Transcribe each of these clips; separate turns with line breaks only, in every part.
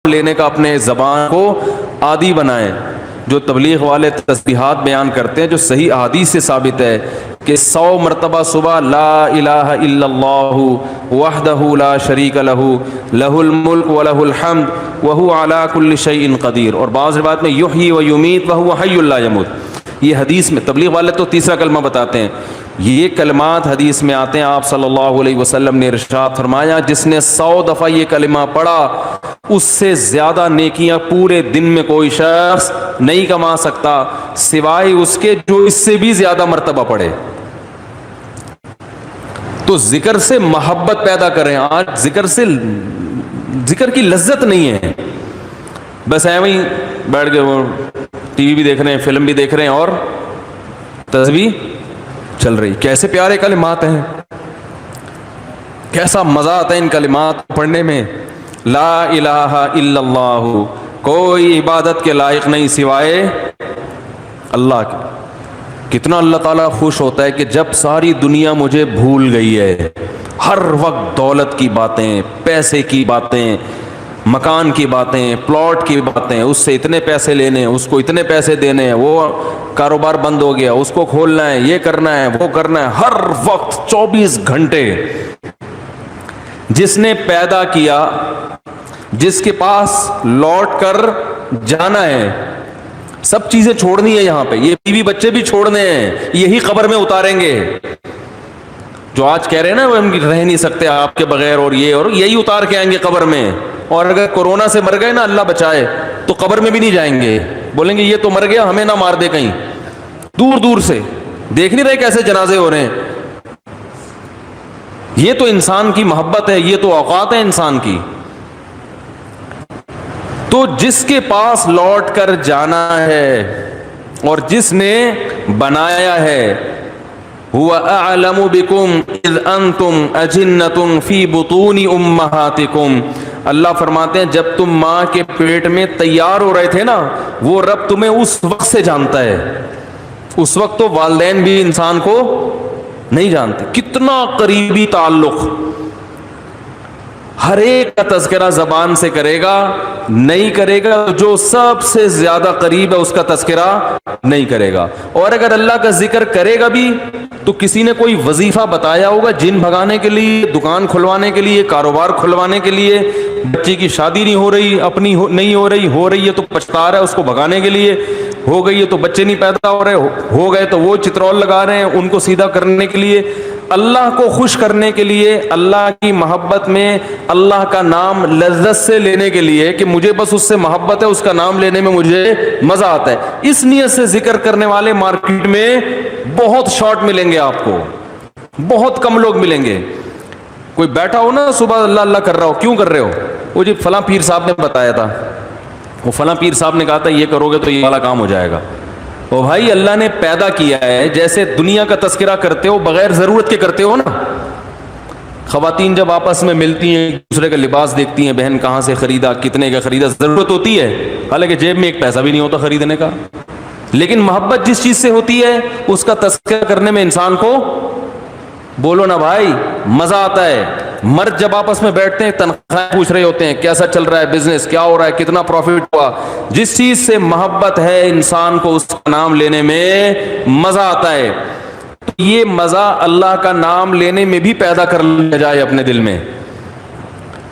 لینے کا اپنے زبان کو عادی بنائیں. جو تبلیغ والے تسبیحات بیان کرتے ہیں جو صحیح احادیث سے ثابت ہے کہ 100 مرتبہ صبح لا الہ الا اللہ وحدہ لا شریک لہ لہ الملک ولہ الحمد وہو علی کل شیء قدیر, اور بعض روایت میں یحیی و یمیت وہو حی لا یموت. یہ حدیث میں تبلیغ والے تو تیسرا کلمہ بتاتے ہیں, یہ کلمات حدیث میں آتے ہیں. آپ صلی اللہ علیہ وسلم نے ارشاد فرمایا جس نے 100 دفعہ یہ کلمہ پڑھا اس سے زیادہ نیکیاں پورے دن میں کوئی شخص نہیں کما سکتا سوائے اس کے جو اس سے بھی زیادہ مرتبہ پڑھے. تو ذکر سے محبت پیدا کریں. آج ذکر کی لذت نہیں ہے, بس ایویں ہی بیٹھ کے وہ ٹی وی بھی دیکھ رہے ہیں, فلم بھی دیکھ رہے ہیں اور تسبیح چل رہی. کیسے پیارے کلمات ہیں, کیسا مزہ آتا ہے ان کلمات پڑھنے میں. لا الہ الا اللہ, کوئی عبادت کے لائق نہیں سوائے اللہ کے. کتنا اللہ تعالیٰ خوش ہوتا ہے کہ جب ساری دنیا مجھے بھول گئی ہے, ہر وقت دولت کی باتیں, پیسے کی باتیں, مکان کی باتیں, پلاٹ کی باتیں, اس سے اتنے پیسے لینے, اس کو اتنے پیسے دینے, وہ کاروبار بند ہو گیا, اس کو کھولنا ہے, یہ کرنا ہے, وہ کرنا ہے, ہر وقت 24 گھنٹے. جس نے پیدا کیا, جس کے پاس لوٹ کر جانا ہے, سب چیزیں چھوڑنی ہے یہاں پہ, یہ بیوی بچے بھی چھوڑنے ہیں, یہی قبر میں اتاریں گے. جو آج کہہ رہے ہیں نا ہم رہ نہیں سکتے آپ کے بغیر, اور یہ اور یہی اتار کے آئیں گے قبر میں. اور اگر کورونا سے مر گئے نا, اللہ بچائے, تو قبر میں بھی نہیں جائیں گے, بولیں گے یہ تو مر گیا, ہمیں نہ مار دے کہیں. دور دور سے دیکھ نہیں رہے کیسے جنازے ہو رہے ہیں. یہ تو انسان کی محبت ہے, یہ تو اوقات ہے انسان کی. تو جس کے پاس لوٹ کر جانا ہے اور جس نے بنایا ہے, هو اعلم بكم اذ انتم اجنة في بطون امهاتكم, اللہ فرماتے ہیں جب تم ماں کے پیٹ میں تیار ہو رہے تھے نا, وہ رب تمہیں اس وقت سے جانتا ہے. اس وقت تو والدین بھی انسان کو نہیں جانتے. کتنا قریبی تعلق, ہر ایک کا تذکرہ زبان سے کرے گا, نہیں کرے گا جو سب سے زیادہ قریب ہے اس کا تذکرہ نہیں کرے گا. اور اگر اللہ کا ذکر کرے گا بھی تو کسی نے کوئی وظیفہ بتایا ہوگا جن بھگانے کے لیے, دکان کھلوانے کے لیے, کاروبار کھلوانے کے لیے, بچے کی شادی نہیں ہو رہی, اپنی نہیں ہو رہی ہے تو پچھتا رہا ہے اس کو بھگانے کے لیے, ہو گئی ہے تو بچے نہیں پیدا ہو رہے, ہو گئے تو وہ چترول لگا رہے ہیں ان کو سیدھا کرنے کے لیے, اللہ کو خوش کرنے کے لیے, اللہ کی محبت میں اللہ کا نام لذت سے لینے کے لیے کہ مجھے بس اس سے محبت ہے, اس کا نام لینے میں مجھے مزہ آتا ہے. اس نیت سے ذکر کرنے والے مارکیٹ میں بہت شارٹ ملیں گے آپ کو, بہت کم لوگ ملیں گے. کوئی بیٹھا ہو نا صبح اللہ اللہ کر رہا ہو, کیوں کر رہے ہو, وہ جی فلاں پیر صاحب نے بتایا تھا, وہ فلاں پیر صاحب نے کہا تھا یہ کرو گے تو یہ والا کام ہو جائے گا. او بھائی اللہ نے پیدا کیا ہے, جیسے دنیا کا تذکرہ کرتے ہو بغیر ضرورت کے کرتے ہو نا. خواتین جب آپس میں ملتی ہیں ایک دوسرے کا لباس دیکھتی ہیں, بہن کہاں سے خریدا, کتنے کا خریدا, ضرورت ہوتی ہے, حالانکہ جیب میں ایک پیسہ بھی نہیں ہوتا خریدنے کا. لیکن محبت جس چیز سے ہوتی ہے اس کا تذکرہ کرنے میں انسان کو, بولو نا بھائی, مزہ آتا ہے. مرد جب آپس میں بیٹھتے ہیں تنخواہ پوچھ رہے ہوتے ہیں, کیسا چل رہا ہے بزنس, کیا ہو رہا ہے, کتنا پروفٹ ہوا. جس چیز سے محبت ہے انسان کو اس کا نام لینے میں مزہ آتا ہے. تو یہ مزہ اللہ کا نام لینے میں بھی پیدا کر لیا جائے اپنے دل میں,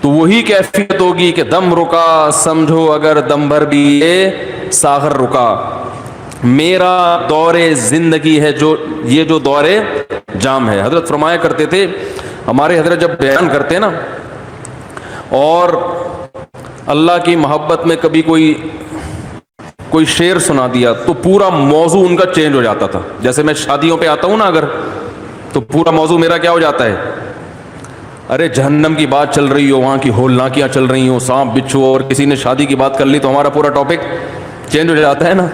تو وہی کیفیت ہوگی کہ دم رکا سمجھو اگر دم بھر بھی یہ ساغر رکا. میرا دور زندگی ہے یہ جو دور جام ہے. حضرت فرمایا کرتے تھے, ہمارے حضرت جب بیان کرتے نا اور اللہ کی محبت میں کبھی کوئی شعر سنا دیا تو پورا موضوع ان کا چینج ہو جاتا تھا. جیسے میں شادیوں پہ آتا ہوں نا اگر, تو پورا موضوع میرا کیا ہو جاتا ہے, ارے جہنم کی بات چل رہی ہو, وہاں کی ہولناکیاں چل رہی ہوں, سانپ بچھو, اور کسی نے شادی کی بات کر لی تو ہمارا پورا ٹاپک چینج ہو جاتا ہے نا.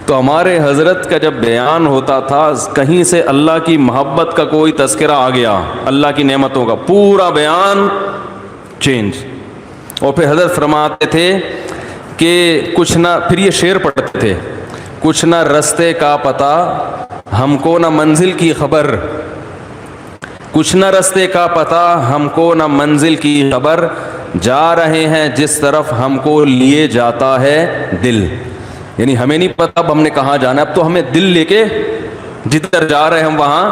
تو ہمارے حضرت کا جب بیان ہوتا تھا کہیں سے اللہ کی محبت کا کوئی تذکرہ آ گیا, اللہ کی نعمتوں کا, پورا بیان چینج. اور پھر حضرت فرماتے تھے کہ کچھ نہ, پھر یہ شعر پڑھتے تھے, کچھ نہ رستے کا پتہ ہم کو نہ منزل کی خبر, کچھ نہ رستے کا پتہ ہم کو نہ منزل کی خبر, جا رہے ہیں جس طرف ہم کو لیے جاتا ہے دل. یعنی ہمیں نہیں پتا اب ہم نے کہاں جانا ہے, اب تو ہمیں دل لے کے جدھر جا رہے ہیں ہم وہاں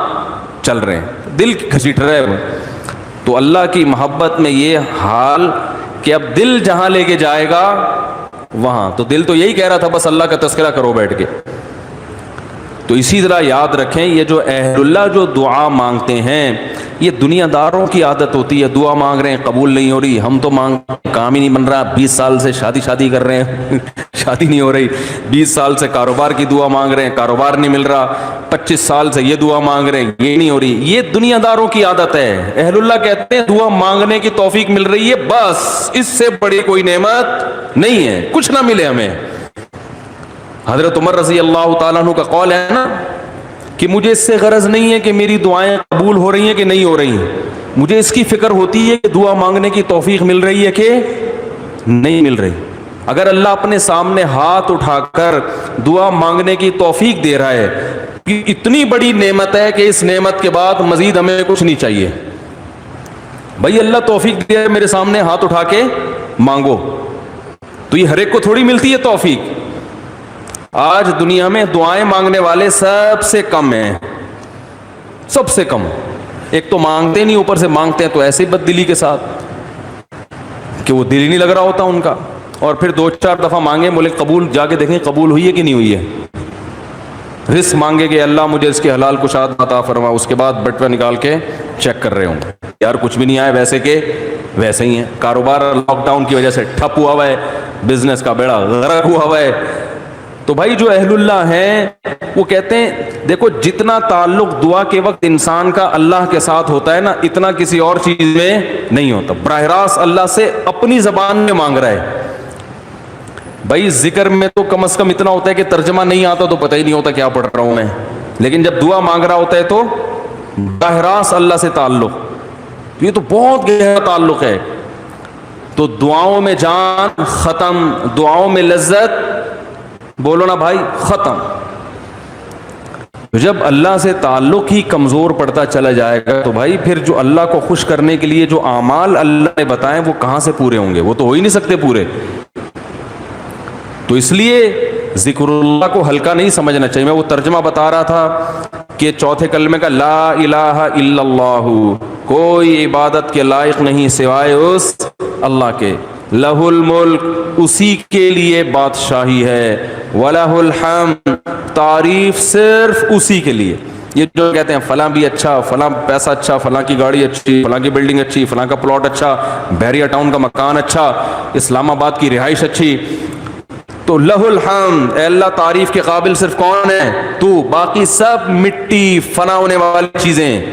چل رہے ہیں, دل گھسیٹ رہے ہیں. تو اللہ کی محبت میں یہ حال کہ اب دل جہاں لے کے جائے گا وہاں, تو دل تو یہی کہہ رہا تھا بس اللہ کا تذکرہ کرو بیٹھ کے. تو اسی طرح یاد رکھیں یہ جو اہل اللہ جو دعا مانگتے ہیں یہ دنیا داروں کی عادت ہوتی ہے. دعا مانگ رہے ہیں قبول نہیں ہو رہی, ہم تو کام ہی نہیں بن رہا, 20 سال سے شادی کر رہے ہیں شادی نہیں ہو رہی, 20 سال سے کاروبار کی دعا مانگ رہے ہیں, کاروبار نہیں مل رہا, 25 سال سے یہ دعا مانگ رہے ہیں, یہ نہیں ہو رہی. یہ دنیا داروں کی عادت ہے. اہل اللہ کہتے ہیں دعا مانگنے کی توفیق مل رہی ہے, بس اس سے بڑی کوئی نعمت نہیں ہے, کچھ نہ ملے ہمیں. حضرت عمر رضی اللہ تعالیٰ عنہ کا قول ہے نا کہ مجھے اس سے غرض نہیں ہے کہ میری دعائیں قبول ہو رہی ہیں کہ نہیں ہو رہی ہیں, مجھے اس کی فکر ہوتی ہے کہ دعا مانگنے کی توفیق مل رہی ہے کہ نہیں مل رہی. اگر اللہ اپنے سامنے ہاتھ اٹھا کر دعا مانگنے کی توفیق دے رہا ہے کہ اتنی بڑی نعمت ہے کہ اس نعمت کے بعد مزید ہمیں کچھ نہیں چاہیے. بھائی اللہ توفیق دے میرے سامنے ہاتھ اٹھا کے مانگو, تو یہ ہر ایک کو تھوڑی ملتی ہے توفیق. آج دنیا میں دعائیں مانگنے والے سب سے کم ہیں, سب سے کم. ایک تو مانگتے نہیں, اوپر سے مانگتے ہیں تو ایسے بد دلی کے ساتھ کہ وہ دل ہی نہیں لگ رہا ہوتا ان کا, اور پھر 2-4 دفعہ مانگے بولے قبول, جا کے دیکھیں قبول ہوئی ہے کہ نہیں ہوئی ہے. رزق مانگے کہ اللہ مجھے اس کے حلال کشاد عطا فرما, اس کے بعد بٹوہ نکال کے چیک کر رہے ہوں یار کچھ بھی نہیں آیا, ویسے کہ ویسے ہی ہے. کاروبار لاک ڈاؤن کی وجہ سے ٹھپ ہوا ہوا ہے, بزنس کا بیڑا غرق ہوا ہوا ہے. تو بھائی جو اہل اللہ ہیں وہ کہتے ہیں دیکھو جتنا تعلق دعا کے وقت انسان کا اللہ کے ساتھ ہوتا ہے نا, اتنا کسی اور چیز میں نہیں ہوتا. براہ راست اللہ سے اپنی زبان میں مانگ رہا ہے. بھائی ذکر میں تو کم از کم اتنا ہوتا ہے کہ ترجمہ نہیں آتا تو پتہ ہی نہیں ہوتا کیا پڑھ رہا ہوں میں, لیکن جب دعا مانگ رہا ہوتا ہے تو براہ راست اللہ سے تعلق, یہ تو بہت گہرا تعلق ہے. تو دعاؤں میں جان ختم, دعاؤں میں لذت بولو نا بھائی ختم. جب اللہ سے تعلق ہی کمزور پڑتا چلا جائے گا تو بھائی پھر جو اللہ کو خوش کرنے کے لیے جو اعمال اللہ نے بتائے وہ کہاں سے پورے ہوں گے, وہ تو ہو ہی نہیں سکتے پورے. تو اس لیے ذکر اللہ کو ہلکا نہیں سمجھنا چاہیے. میں وہ ترجمہ بتا رہا تھا کہ چوتھے کلمے کا لا الہ الا اللہ, کوئی عبادت کے لائق نہیں سوائے اس اللہ کے. لہ الملک, اسی کے لیے بادشاہی ہے. ولہ الحمد, تعریف صرف اسی کے لیے. یہ جو کہتے ہیں فلاں بھی اچھا, فلاں پیسہ اچھا, فلاں کی گاڑی اچھی, فلاں کی بلڈنگ اچھی, فلاں کا پلاٹ اچھا, بحریہ ٹاؤن کا مکان اچھا, اسلام آباد کی رہائش اچھی, تو لہ الحمد, اے اللہ تعریف کے قابل صرف کون ہے تو, باقی سب مٹی فنا ہونے والی چیزیں.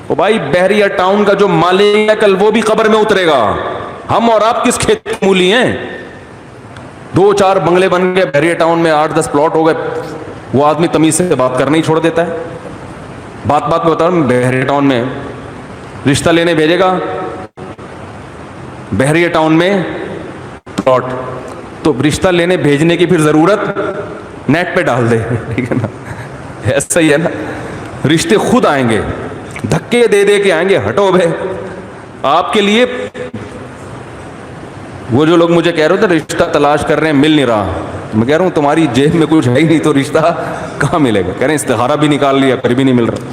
او بھائی بحریہ ٹاؤن کا جو مالک ہے کل وہ بھی قبر میں اترے گا. ہم اور آپ کس کھیت کی مولی ہیں؟ 2-4 بنگلے بن گئے بحریہ ٹاؤن میں, 8-10 پلاٹ ہو گئے, وہ آدمی تمیز سے بات کرنا ہی چھوڑ دیتا ہے. بات میں بتا رہا ہوں, بحریہ ٹاؤن میں رشتہ لینے بھیجے گا, بحریہ ٹاؤن میں پلاٹ, تو رشتہ لینے بھیجنے کی پھر ضرورت نیٹ پہ ڈال دے, ٹھیک ہے نا, ایسا ہی ہے نا. رشتے خود آئیں گے, دھکے دے دے کے آئیں گے, ہٹو بھائی. آپ کے لیے وہ جو لوگ مجھے کہہ رہے تھے رشتہ تلاش کر رہے ہیں مل نہیں رہا, میں کہہ رہا ہوں تمہاری جیب میں کچھ ہے ہی نہیں تو رشتہ کہاں ملے گا. کہہ رہے ہیں استخارہ بھی نکال لیا پھر بھی نہیں مل رہا.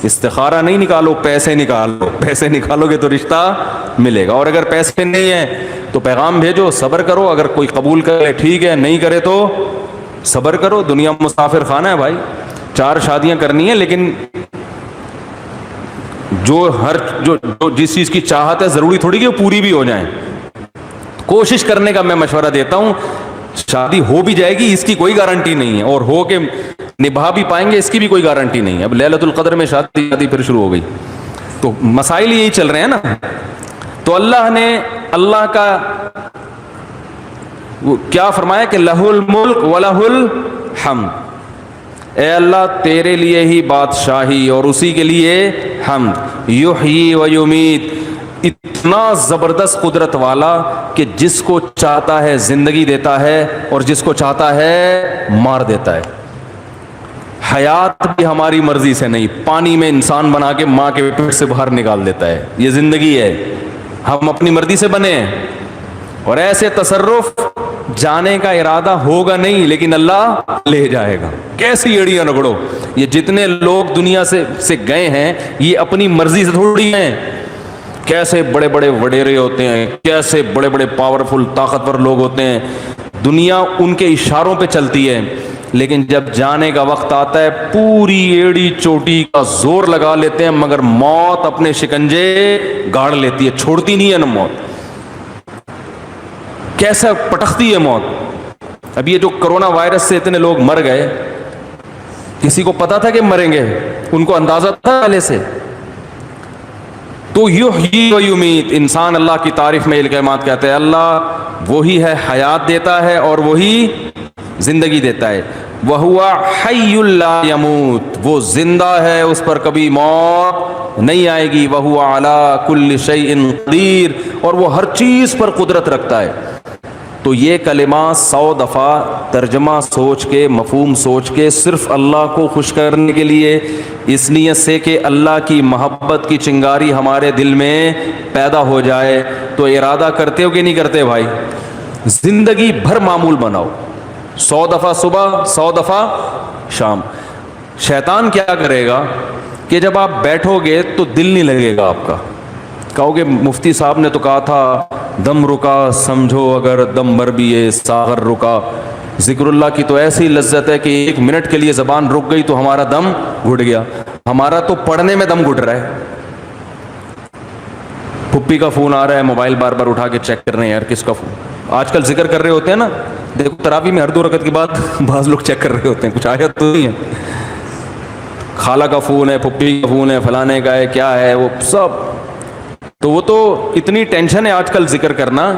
استخارہ نہیں نکالو, پیسے نکالو, پیسے نکالو گے تو رشتہ ملے گا. اور اگر پیسے نہیں ہیں تو پیغام بھیجو, صبر کرو, اگر کوئی قبول کرے ٹھیک ہے, نہیں کرے تو صبر کرو. دنیا مسافر خانہ ہے بھائی, 4 شادیاں کرنی ہیں, لیکن جو جس چیز کی چاہت ہے ضروری تھوڑی کہ وہ پوری بھی ہو جائیں. کوشش کرنے کا میں مشورہ دیتا ہوں. شادی ہو بھی جائے گی اس کی کوئی گارنٹی نہیں ہے, اور ہو کے نبھا بھی پائیں گے اس کی بھی کوئی گارنٹی نہیں ہے. اب لیلۃ القدر میں شادی پھر شروع ہو گئی, تو مسائل یہی چل رہے ہیں نا. تو اللہ نے اللہ کا کیا فرمایا کہ لہ الملک ولہ الحمد, اے اللہ تیرے لیے ہی بادشاہی اور اسی کے لیے حمد. یحیی و یمیت, اتنا زبردست قدرت والا کہ جس کو چاہتا ہے زندگی دیتا ہے اور جس کو چاہتا ہے مار دیتا ہے. حیات بھی ہماری مرضی سے نہیں, پانی میں انسان بنا کے ماں کے پیٹ سے باہر نکال دیتا ہے. یہ زندگی ہے, ہم اپنی مرضی سے بنے ہیں. اور ایسے تصرف جانے کا ارادہ ہوگا نہیں لیکن اللہ لے جائے گا. کیسی ایڑیاں رگڑو, یہ جتنے لوگ دنیا سے گئے ہیں یہ اپنی مرضی سے تھوڑی ہیں. کیسے بڑے بڑے وڈیرے ہوتے ہیں, کیسے بڑے بڑے پاورفل طاقتور لوگ ہوتے ہیں, دنیا ان کے اشاروں پہ چلتی ہے, لیکن جب جانے کا وقت آتا ہے پوری ایڑی چوٹی کا زور لگا لیتے ہیں, مگر موت اپنے شکنجے گاڑ لیتی ہے, چھوڑتی نہیں ہے نا موت. کیسا پٹختی ہے موت. اب یہ جو کرونا وائرس سے اتنے لوگ مر گئے, کسی کو پتا تھا کہ مریں گے؟ ان کو اندازہ تھا پہلے سے؟ تو یحیی و یمیت, انسان اللہ کی تعریف میں یہ کلمات کہتے ہیں, اللہ وہی ہے حیات دیتا ہے اور وہی زندگی دیتا ہے. وَهُوَ حَيٌّ لَا يَمُوتُ, وہ زندہ ہے, اس پر کبھی موت نہیں آئے گی. وَهُوَ عَلَى كُلِّ شَيْءٍ قَدِيرٌ, اور وہ ہر چیز پر قدرت رکھتا ہے. تو یہ کلمات 100 دفعہ ترجمہ سوچ کے, مفہوم سوچ کے, صرف اللہ کو خوش کرنے کے لیے, اس نیت سے کہ اللہ کی محبت کی چنگاری ہمارے دل میں پیدا ہو جائے. تو ارادہ کرتے ہو کہ نہیں کرتے بھائی؟ زندگی بھر معمول بناؤ, 100 دفعہ صبح, 100 دفعہ شام. شیطان کیا کرے گا کہ جب آپ بیٹھو گے تو دل نہیں لگے گا آپ کا. کہو گے مفتی صاحب نے تو کہا تھا دم رکا سمجھو اگر دم بھر بھی ہے ساغر رکا. ذکر اللہ کی تو ایسی لذت ہے کہ 1 منٹ کے لیے زبان رک گئی تو ہمارا دم گھٹ گیا. ہمارا تو پڑھنے میں دم گھٹ رہا ہے. پھپھی کا فون آ رہا ہے, موبائل بار بار اٹھا کے چیک کر رہے ہیں, یار کس کا فون. آج کل ذکر کر رہے ہوتے ہیں نا, دیکھو تراویح میں ہر 2 رکعت کے بعد بعض لوگ چیک کر رہے ہوتے ہیں, کچھ آیا تو نہیں ہے. خالہ کا فون ہے, پھپھی کا فون ہے, فلانے کا ہے, کیا ہے وہ سب. تو وہ تو اتنی ٹینشن ہے آج کل ذکر کرنا.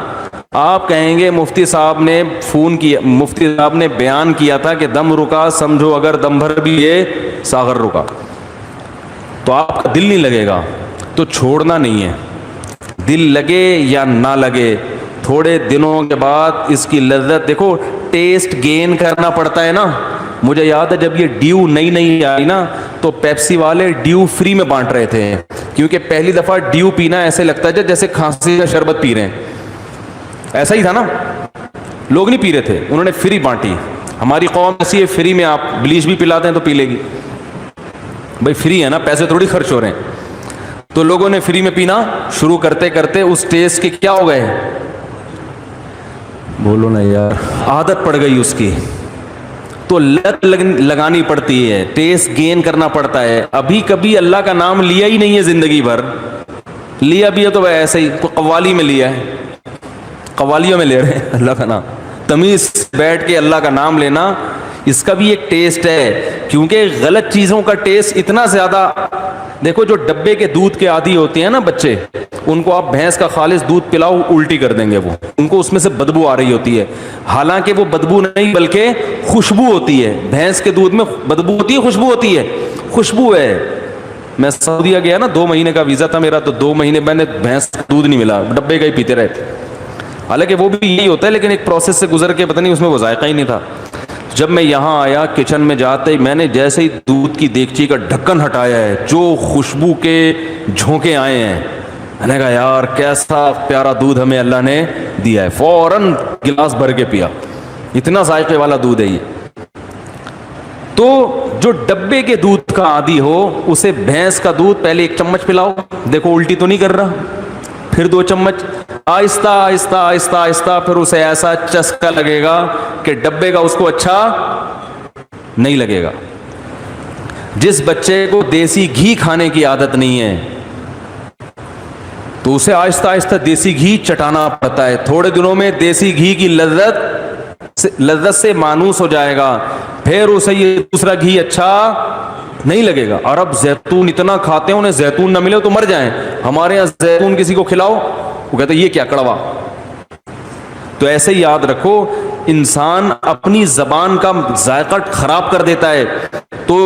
آپ کہیں گے مفتی صاحب نے فون کیا, مفتی صاحب نے بیان کیا تھا کہ دم رکا سمجھو اگر دم بھر بھی یہ ساغر رکا, تو آپ کا دل نہیں لگے گا. تو چھوڑنا نہیں ہے, دل لگے یا نہ لگے, تھوڑے دنوں کے بعد اس کی لذت دیکھو, ٹیسٹ گین کرنا پڑتا ہے نا. مجھے یاد ہے جب یہ ڈیو نئی آئی نا تو پیپسی والے ڈیو فری میں بانٹ رہے تھے, کیونکہ پہلی دفعہ ڈیو پینا ایسے لگتا ہے جیسے کھانسی کا شربت پی رہے ہیں. ایسا ہی تھا نا, لوگ نہیں پی رہے تھے, انہوں نے فری بانٹی. ہماری قوم ایسی ہے, فری میں آپ بلیچ بھی پلاتے ہیں تو پی لے گی. بھائی فری ہے نا, پیسے تھوڑی خرچ ہو رہے ہیں. تو لوگوں نے فری میں پینا شروع کرتے کرتے اس ٹیسٹ کے کیا ہو گئے, بولو نا یار, عادت پڑ گئی اس کی. تو لت لگانی پڑتی ہے, ٹیسٹ گین کرنا پڑتا ہے. ابھی کبھی اللہ کا نام لیا ہی نہیں ہے زندگی بھر, لیا بھی ہے تو ایسے ہی قوالی میں لیا ہے, قوالیوں میں لے رہے ہیں اللہ کا نام. تمیز بیٹھ کے اللہ کا نام لینا, اس کا بھی ایک ٹیسٹ ہے. کیونکہ غلط چیزوں کا ٹیسٹ اتنا زیادہ, دیکھو جو ڈبے کے دودھ کے عادی ہوتے ہیں نا بچے, ان کو آپ بھینس کا خالص دودھ پلاؤ الٹی کر دیں گے. وہ ان کو اس میں سے بدبو آ رہی ہوتی ہے, حالانکہ وہ بدبو نہیں بلکہ خوشبو ہوتی ہے. بھینس کے دودھ میں بدبو ہوتی ہے, خوشبو ہوتی ہے, خوشبو ہے. میں سعودیہ گیا نا, 2 مہینے کا ویزا تھا میرا, تو 2 مہینے میں نے بھینس کا دودھ نہیں ملا, ڈبے کا ہی پیتے رہے. حالانکہ وہ بھی یہی ہوتا ہے, لیکن ایک پروسیس سے گزر کے پتہ نہیں اس میں وہ ذائقہ ہی نہیں تھا. جب میں یہاں آیا کچن میں جاتے ہی میں نے جیسے ہی دودھ کی دیگچی کا ڈھکن ہٹایا ہے, جو خوشبو کے جھونکے آئے ہیں, میں نے کہا یار کیسا پیارا دودھ ہمیں اللہ نے دیا ہے. فوراً گلاس بھر کے پیا, اتنا ذائقے والا دودھ ہے یہ. تو جو ڈبے کے دودھ کا عادی ہو اسے بھینس کا دودھ پہلے 1 چمچ پلاؤ, دیکھو الٹی تو نہیں کر رہا, پھر 2 چمچ, آہستہ آہستہ آہستہ آہستہ, پھر اسے ایسا چسکا لگے گا کہ ڈبے کا اس کو اچھا نہیں لگے گا. جس بچے کو دیسی گھی کھانے کی عادت نہیں ہے تو اسے آہستہ آہستہ دیسی گھی چٹانا پڑتا ہے. تھوڑے دنوں میں دیسی گھی کی لذت سے مانوس ہو جائے گا, پھر اسے یہ دوسرا گھی اچھا نہیں لگے گا. عرب زیتون اتنا کھاتے ہیں, انہیں زیتون نہ ملے تو مر جائیں. ہمارے یہاں زیتون کسی کو کھلاؤ وہ کہتے ہیں یہ کیا کڑوا. تو ایسے ہی یاد رکھو, انسان اپنی زبان کا ذائقہ خراب کر دیتا ہے. تو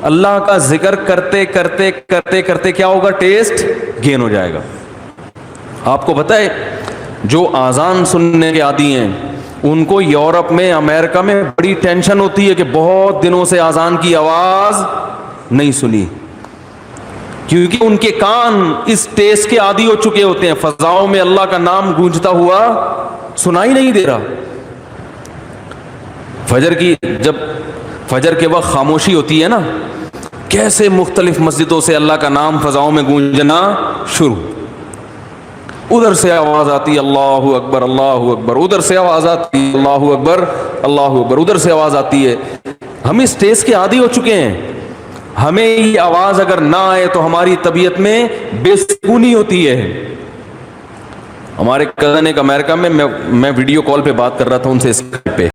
اللہ کا ذکر کرتے کرتے کرتے کرتے کیا ہوگا, ٹیسٹ گین ہو جائے گا. آپ کو پتہ ہے جو آزان سننے کے عادی ہیں ان کو یورپ میں, امریکہ میں بڑی ٹینشن ہوتی ہے کہ بہت دنوں سے آزان کی آواز نہیں سنی. کیونکہ ان کے کان اس تیز کے عادی ہو چکے ہوتے ہیں، فضاؤں میں اللہ کا نام گونجتا ہوا سنائی نہیں دے رہا۔ جب فجر کے وقت خاموشی ہوتی ہے نا، کیسے مختلف مسجدوں سے اللہ کا نام فضاؤں میں گونجنا شروع، ادھر سے آواز آتی اللہ اکبر اللہ اکبر، ادھر سے آواز آتی اللہ اکبر اللہ اکبر، ادھر سے آواز آتی ہے۔ ہم اس تیز کے عادی ہو چکے ہیں، ہمیں یہ آواز اگر نہ آئے تو ہماری طبیعت میں بے سکونی ہوتی ہے۔ ہمارے کزن ایک امریکہ میں ویڈیو کال پہ بات کر رہا تھا ان سے اسکائپ پہ،